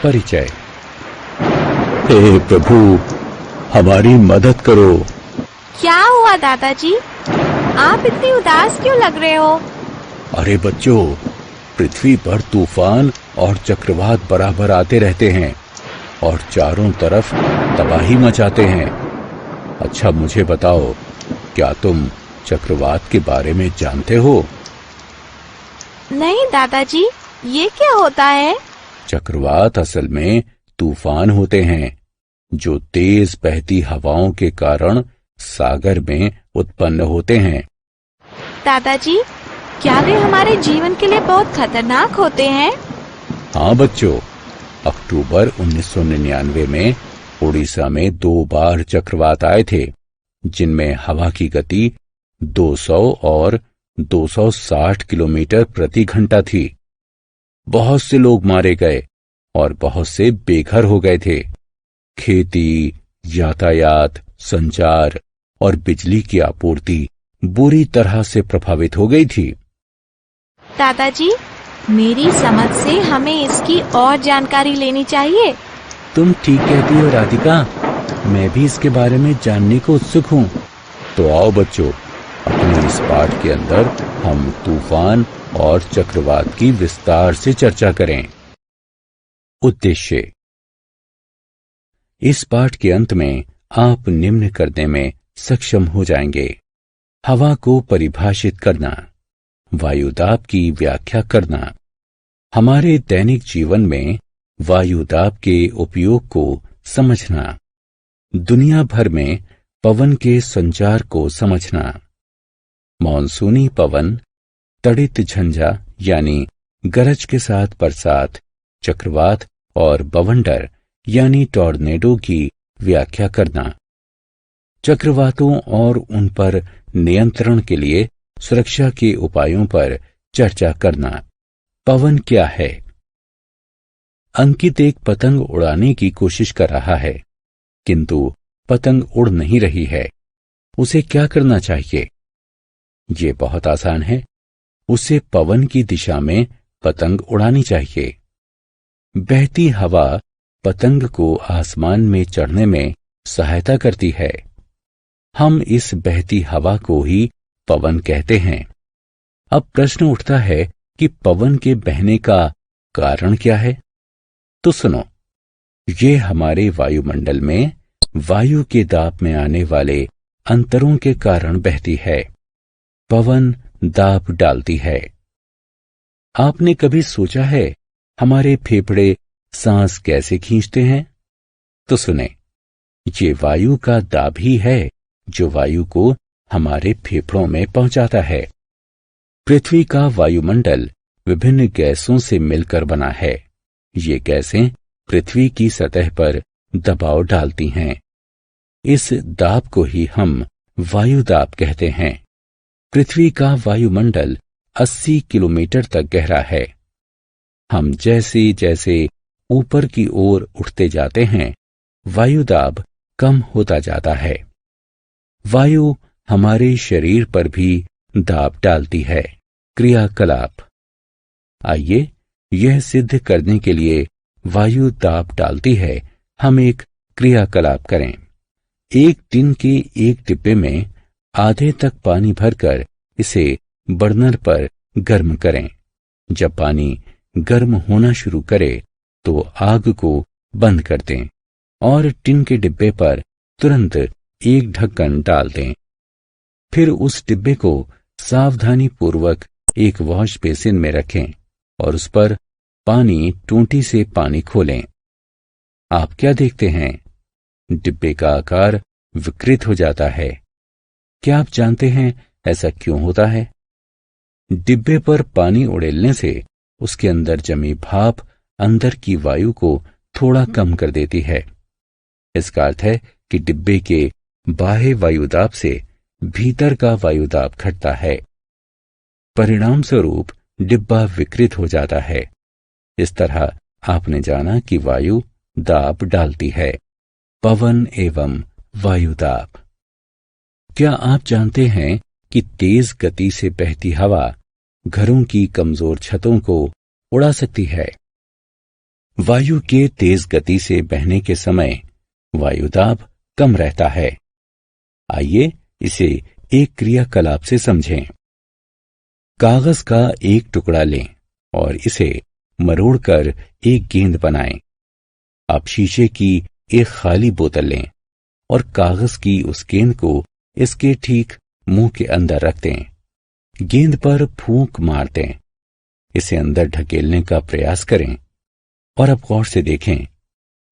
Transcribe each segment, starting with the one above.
परिचय। हे प्रभु, हमारी मदद करो। क्या हुआ दादाजी? आप इतनी उदास क्यों लग रहे हो? अरे बच्चों, पृथ्वी पर तूफान और चक्रवात बराबर आते रहते हैं और चारों तरफ तबाही मचाते हैं। अच्छा मुझे बताओ, क्या तुम चक्रवात के बारे में जानते हो? नहीं दादाजी, ये क्या होता है? चक्रवात असल में तूफान होते हैं जो तेज बहती हवाओं के कारण सागर में उत्पन्न होते हैं। दादाजी, क्या वे हमारे जीवन के लिए बहुत खतरनाक होते हैं? हाँ बच्चों, अक्टूबर 1999 में उड़ीसा में 2 बार चक्रवात आए थे, जिनमें हवा की गति 200 और 260 किलोमीटर प्रति घंटा थी। बहुत से लोग मारे गए और बहुत से बेघर हो गए थे। खेती, यातायात, संचार और बिजली की आपूर्ति बुरी तरह से प्रभावित हो गई थी। दादाजी, मेरी समझ से हमें इसकी और जानकारी लेनी चाहिए। तुम ठीक कहती हो राधिका, मैं भी इसके बारे में जानने को उत्सुक हूँ। तो आओ बच्चों, अपने इस पाठ के अंदर हम तूफान और चक्रवात की विस्तार से चर्चा करें। उद्देश्य। इस पाठ के अंत में आप निम्न करने में सक्षम हो जाएंगे: हवा को परिभाषित करना, वायुदाब की व्याख्या करना, हमारे दैनिक जीवन में वायुदाब के उपयोग को समझना, दुनिया भर में पवन के संचार को समझना, मॉनसूनी पवन, तड़ित झंझा यानी गरज के साथ बरसात, चक्रवात और बवंडर यानी टॉर्नेडो की व्याख्या करना, चक्रवातों और उन पर नियंत्रण के लिए सुरक्षा के उपायों पर चर्चा करना। पवन क्या है? अंकित एक पतंग उड़ाने की कोशिश कर रहा है, किंतु पतंग उड़ नहीं रही है। उसे क्या करना चाहिए? ये बहुत आसान है। उसे पवन की दिशा में पतंग उड़ानी चाहिए। बहती हवा पतंग को आसमान में चढ़ने में सहायता करती है। हम इस बहती हवा को ही पवन कहते हैं। अब प्रश्न उठता है कि पवन के बहने का कारण क्या है? तो सुनो, ये हमारे वायुमंडल में वायु के दाब में आने वाले अंतरों के कारण बहती है। पवन दाब डालती है। आपने कभी सोचा है हमारे फेफड़े सांस कैसे खींचते हैं? तो सुने, ये वायु का दाब ही है जो वायु को हमारे फेफड़ों में पहुंचाता है। पृथ्वी का वायुमंडल विभिन्न गैसों से मिलकर बना है। ये गैसें पृथ्वी की सतह पर दबाव डालती हैं। इस दाब को ही हम वायु दाब कहते हैं। पृथ्वी का वायुमंडल 80 किलोमीटर तक गहरा है। हम जैसे जैसे ऊपर की ओर उठते जाते हैं, वायुदाब कम होता जाता है। वायु हमारे शरीर पर भी दाब डालती है। क्रियाकलाप। आइए, यह सिद्ध करने के लिए वायु दाब डालती है, हम एक क्रियाकलाप करें। एक टिन के एक डिब्बे में आधे तक पानी भरकर इसे बर्नर पर गर्म करें। जब पानी गर्म होना शुरू करे तो आग को बंद कर दें और टिन के डिब्बे पर तुरंत एक ढक्कन डाल दें। फिर उस डिब्बे को सावधानी पूर्वक एक वॉश बेसिन में रखें और उस पर पानी टूंटी से पानी खोलें। आप क्या देखते हैं? डिब्बे का आकार विकृत हो जाता है। क्या आप जानते हैं ऐसा क्यों होता है? डिब्बे पर पानी उड़ेलने से उसके अंदर जमी भाप अंदर की वायु को थोड़ा कम कर देती है। इसका अर्थ है कि डिब्बे के बाह्य वायुदाब से भीतर का वायुदाब घटता है। परिणाम स्वरूप डिब्बा विकृत हो जाता है। इस तरह आपने जाना कि वायु दाब डालती है। पवन एवं वायुदाब। क्या आप जानते हैं कि तेज गति से बहती हवा घरों की कमजोर छतों को उड़ा सकती है? वायु के तेज गति से बहने के समय वायुदाब कम रहता है। आइए इसे एक क्रियाकलाप से समझें। कागज का एक टुकड़ा लें और इसे मरोड़कर एक गेंद बनाएं। अब शीशे की एक खाली बोतल लें और कागज की उस गेंद को इसके ठीक मुंह के अंदर रख दें। गेंद पर फूंक मार दें। इसे अंदर ढकेलने का प्रयास करें और अब गौर से देखें,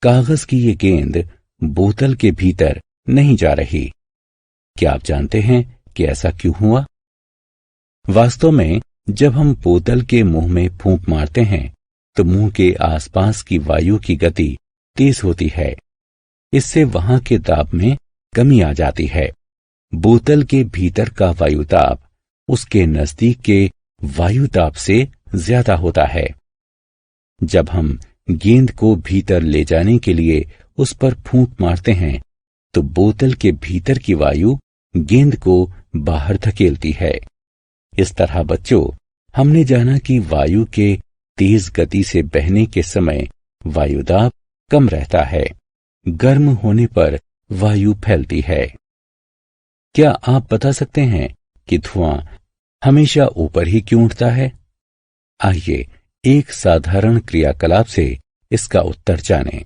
कागज की ये गेंद बोतल के भीतर नहीं जा रही। क्या आप जानते हैं कि ऐसा क्यों हुआ? वास्तव में जब हम बोतल के मुंह में फूंक मारते हैं तो मुंह के आसपास की वायु की गति तेज होती है। इससे वहां के दाब में कमी आ जाती है। बोतल के भीतर का वायुदाब उसके नजदीक के वायुदाब से ज्यादा होता है। जब हम गेंद को भीतर ले जाने के लिए उस पर फूंक मारते हैं तो बोतल के भीतर की वायु गेंद को बाहर धकेलती है। इस तरह बच्चों, हमने जाना कि वायु के तेज गति से बहने के समय वायुदाब कम रहता है। गर्म होने पर वायु फैलती है। क्या आप बता सकते हैं कि धुआं हमेशा ऊपर ही क्यों उठता है? आइए एक साधारण क्रियाकलाप से इसका उत्तर जानें।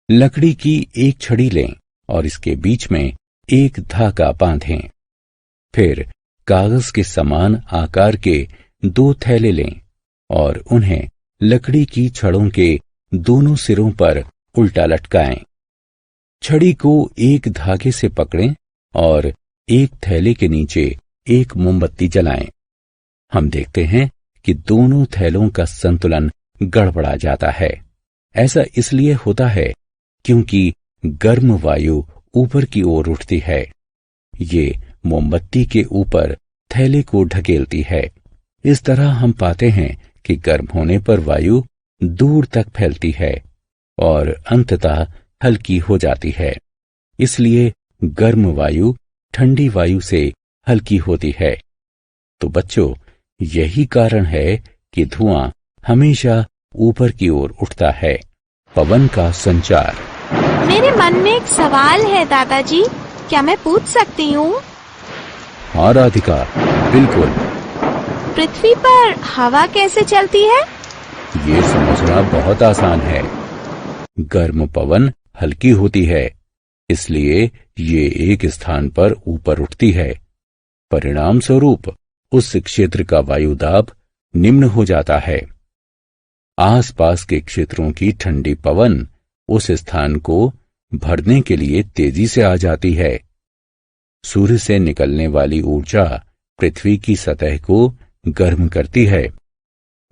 लकड़ी की एक छड़ी लें और इसके बीच में एक धागा बांधें। फिर कागज के समान आकार के 2 थैले लें और उन्हें लकड़ी की छड़ों के दोनों सिरों पर उल्टा लटकाएं। छड़ी को एक धागे से पकड़ें और एक थैले के नीचे एक मोमबत्ती जलाएं। हम देखते हैं कि दोनों थैलों का संतुलन गड़बड़ा जाता है। ऐसा इसलिए होता है क्योंकि गर्म वायु ऊपर की ओर उठती है। ये मोमबत्ती के ऊपर थैले को ढकेलती है। इस तरह हम पाते हैं कि गर्म होने पर वायु दूर तक फैलती है और अंततः हल्की हो जाती है। इसलिए गर्म वायु ठंडी वायु से हल्की होती है। तो बच्चों, यही कारण है कि धुआं हमेशा ऊपर की ओर उठता है। पवन का संचार। मेरे मन में एक सवाल है दादाजी, क्या मैं पूछ सकती हूँ? हाँ राधिका, बिल्कुल। पृथ्वी पर हवा कैसे चलती है? ये समझना बहुत आसान है। गर्म पवन हल्की होती है, इसलिए ये एक स्थान पर ऊपर उठती है। परिणाम स्वरूप उस क्षेत्र का वायुदाब निम्न हो जाता है। आसपास के क्षेत्रों की ठंडी पवन उस स्थान को भरने के लिए तेजी से आ जाती है। सूर्य से निकलने वाली ऊर्जा पृथ्वी की सतह को गर्म करती है।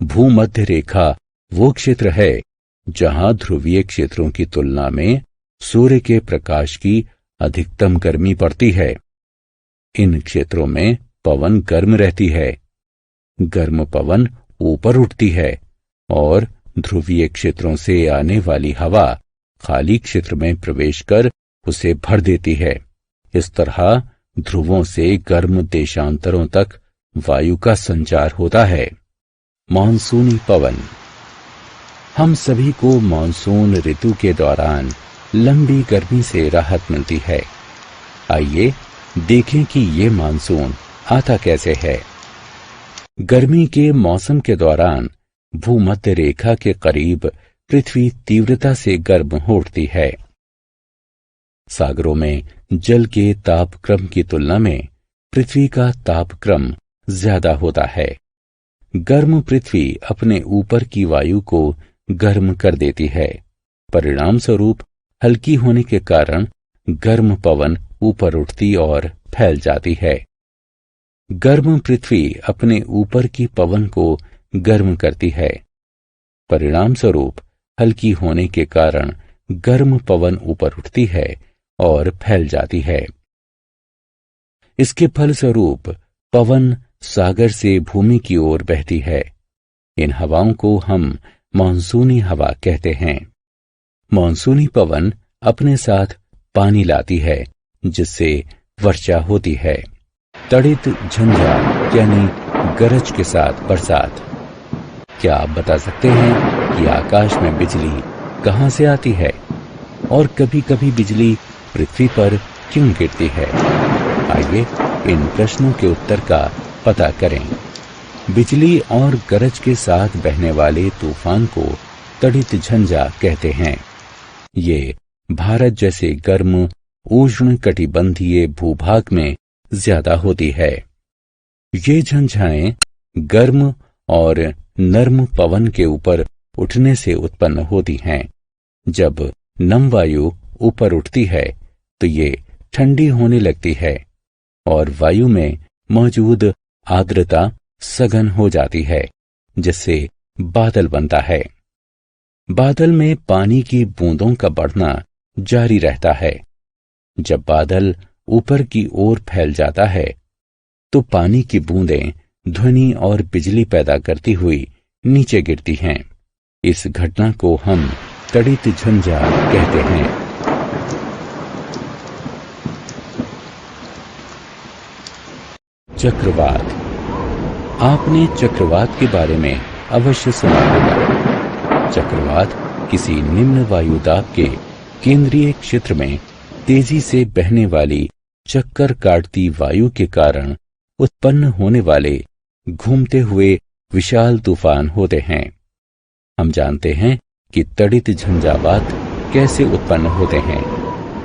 भूमध्य रेखा वो क्षेत्र है जहां ध्रुवीय क्षेत्रों की तुलना में सूर्य के प्रकाश की अधिकतम गर्मी पड़ती है। इन क्षेत्रों में पवन गर्म रहती है। गर्म पवन ऊपर उठती है और ध्रुवीय क्षेत्रों से आने वाली हवा खाली क्षेत्र में प्रवेश कर उसे भर देती है। इस तरह ध्रुवों से गर्म देशांतरों तक वायु का संचार होता है। मानसूनी पवन। हम सभी को मानसून ऋतु के दौरान लंबी गर्मी से राहत मिलती है। आइए देखें कि ये मानसून आता कैसे है। गर्मी के मौसम के दौरान भूमध्य रेखा के करीब पृथ्वी तीव्रता से गर्म हो उठती है। सागरों में जल के तापक्रम की तुलना में पृथ्वी का तापक्रम ज्यादा होता है। गर्म पृथ्वी अपने ऊपर की वायु को गर्म कर देती है। परिणाम स्वरूप हल्की होने के कारण गर्म पवन ऊपर उठती और फैल जाती है। गर्म पृथ्वी अपने ऊपर की पवन को गर्म करती है। परिणाम स्वरूप हल्की होने के कारण गर्म पवन ऊपर उठती है और फैल जाती है। इसके फलस्वरूप पवन सागर से भूमि की ओर बहती है। इन हवाओं को हम मानसूनी हवा कहते हैं। मानसूनी पवन अपने साथ पानी लाती है, जिससे वर्षा होती है। तड़ित झंझार यानी गरज के साथ बरसात। क्या आप बता सकते हैं कि आकाश में बिजली कहां से आती है और कभी कभी बिजली पृथ्वी पर क्यों गिरती है। आइए इन प्रश्नों के उत्तर का पता करें। बिजली और गरज के साथ बहने वाले तूफान को तड़ित झंझा कहते हैं। ये भारत जैसे गर्म उष्ण कटिबंधीय भूभाग में ज्यादा होती है। ये झंझाएं गर्म और नर्म पवन के ऊपर उठने से उत्पन्न होती हैं। जब नम वायु ऊपर उठती है तो ये ठंडी होने लगती है और वायु में मौजूद आर्द्रता सघन हो जाती है, जिससे बादल बनता है। बादल में पानी की बूंदों का बढ़ना जारी रहता है। जब बादल ऊपर की ओर फैल जाता है तो पानी की बूंदें ध्वनि और बिजली पैदा करती हुई नीचे गिरती हैं। इस घटना को हम तड़ित झंझा कहते हैं। चक्रवात। आपने चक्रवात के बारे में अवश्य सुना होगा। चक्रवात किसी निम्न वायु दाब के केंद्रीय क्षेत्र में तेजी से बहने वाली चक्कर काटती वायु के कारण उत्पन्न होने वाले घूमते हुए विशाल तूफान होते हैं। हम जानते हैं कि तड़ित झंझावात कैसे उत्पन्न होते हैं।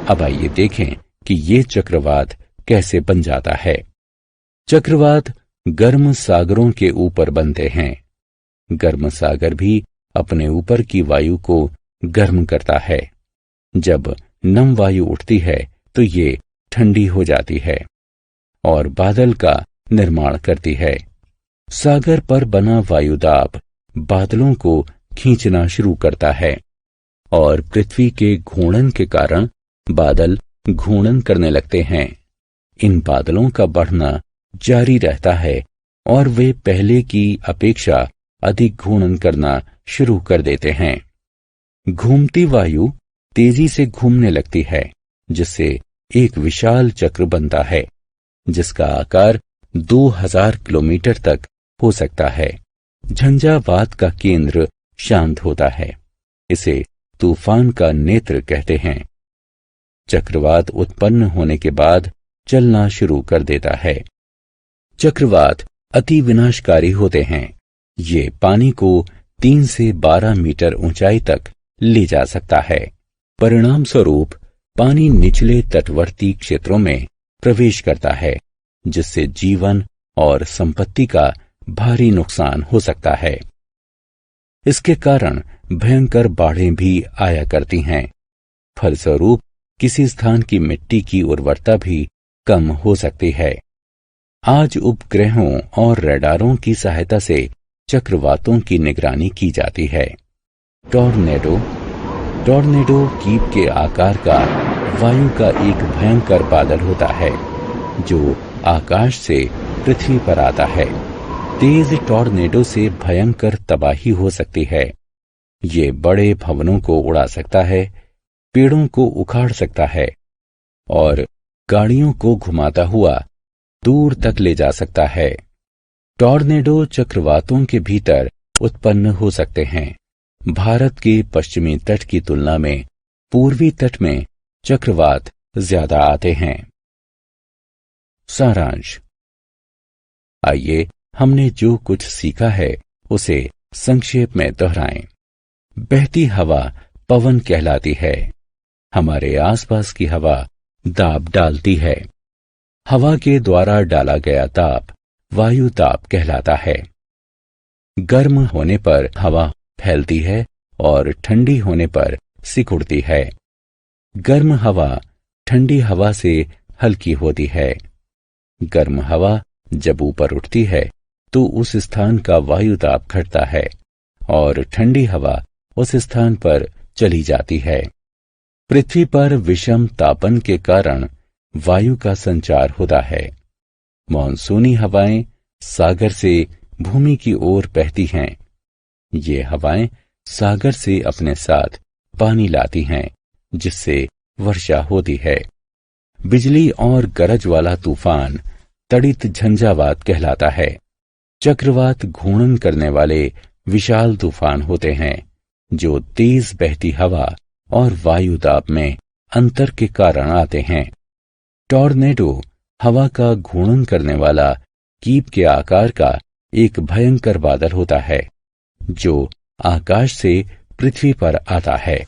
अब आइए देखें कि ये चक्रवात कैसे बन जाता है। चक्रवात गर्म सागरों के ऊपर बनते हैं। गर्म सागर भी अपने ऊपर की वायु को गर्म करता है। जब नम वायु उठती है तो ये ठंडी हो जाती है और बादल का निर्माण करती है। सागर पर बना वायुदाब बादलों को खींचना शुरू करता है और पृथ्वी के घूर्णन के कारण बादल घूर्णन करने लगते हैं। इन बादलों का बढ़ना जारी रहता है और वे पहले की अपेक्षा अधिक घूर्णन करना शुरू कर देते हैं। घूमती वायु तेजी से घूमने लगती है, जिससे एक विशाल चक्र बनता है, जिसका आकार 2000 किलोमीटर तक हो सकता है। झंझावात का केंद्र शांत होता है। इसे तूफान का नेत्र कहते हैं। चक्रवात उत्पन्न होने के बाद चलना शुरू कर देता है। चक्रवात अति विनाशकारी होते हैं। ये पानी को 3 से 12 मीटर ऊंचाई तक ले जा सकता है। परिणाम स्वरूप पानी निचले तटवर्ती क्षेत्रों में प्रवेश करता है, जिससे जीवन और संपत्ति का भारी नुकसान हो सकता है। इसके कारण भयंकर बाढ़ें भी आया करती हैं। फलस्वरूप किसी स्थान की मिट्टी की उर्वरता भी कम हो सकती है। आज उपग्रहों और रडारों की सहायता से चक्रवातों की निगरानी की जाती है। टॉर्नेडो कीप के आकार का वायु का एक भयंकर बादल होता है, जो आकाश से पृथ्वी पर आता है। तेज टॉर्नेडो से भयंकर तबाही हो सकती है। ये बड़े भवनों को उड़ा सकता है, पेड़ों को उखाड़ सकता है और गाड़ियों को घुमाता हुआ दूर तक ले जा सकता है। टॉर्नेडो चक्रवातों के भीतर उत्पन्न हो सकते हैं। भारत के पश्चिमी तट की तुलना में पूर्वी तट में चक्रवात ज्यादा आते हैं। सारांश। आइए हमने जो कुछ सीखा है उसे संक्षेप में दोहराएं। बहती हवा पवन कहलाती है। हमारे आसपास की हवा दाब डालती है। हवा के द्वारा डाला गया दाब वायु दाब कहलाता है। गर्म होने पर हवा फैलती है और ठंडी होने पर सिकुड़ती है। गर्म हवा ठंडी हवा से हल्की होती है। गर्म हवा जब ऊपर उठती है तो उस स्थान का वायु दाब घटता है और ठंडी हवा उस स्थान पर चली जाती है। पृथ्वी पर विषम तापन के कारण वायु का संचार होता है। मॉनसूनी हवाएं सागर से भूमि की ओर बहती हैं। ये हवाएं सागर से अपने साथ पानी लाती हैं, जिससे वर्षा होती है। बिजली और गरज वाला तूफान तड़ित झंझावात कहलाता है। चक्रवात घूर्णन करने वाले विशाल तूफान होते हैं जो तेज बहती हवा और वायु दाब में अंतर के कारण आते हैं। टॉर्नेडो हवा का घूर्णन करने वाला कीप के आकार का एक भयंकर बादल होता है जो आकाश से पृथ्वी पर आता है।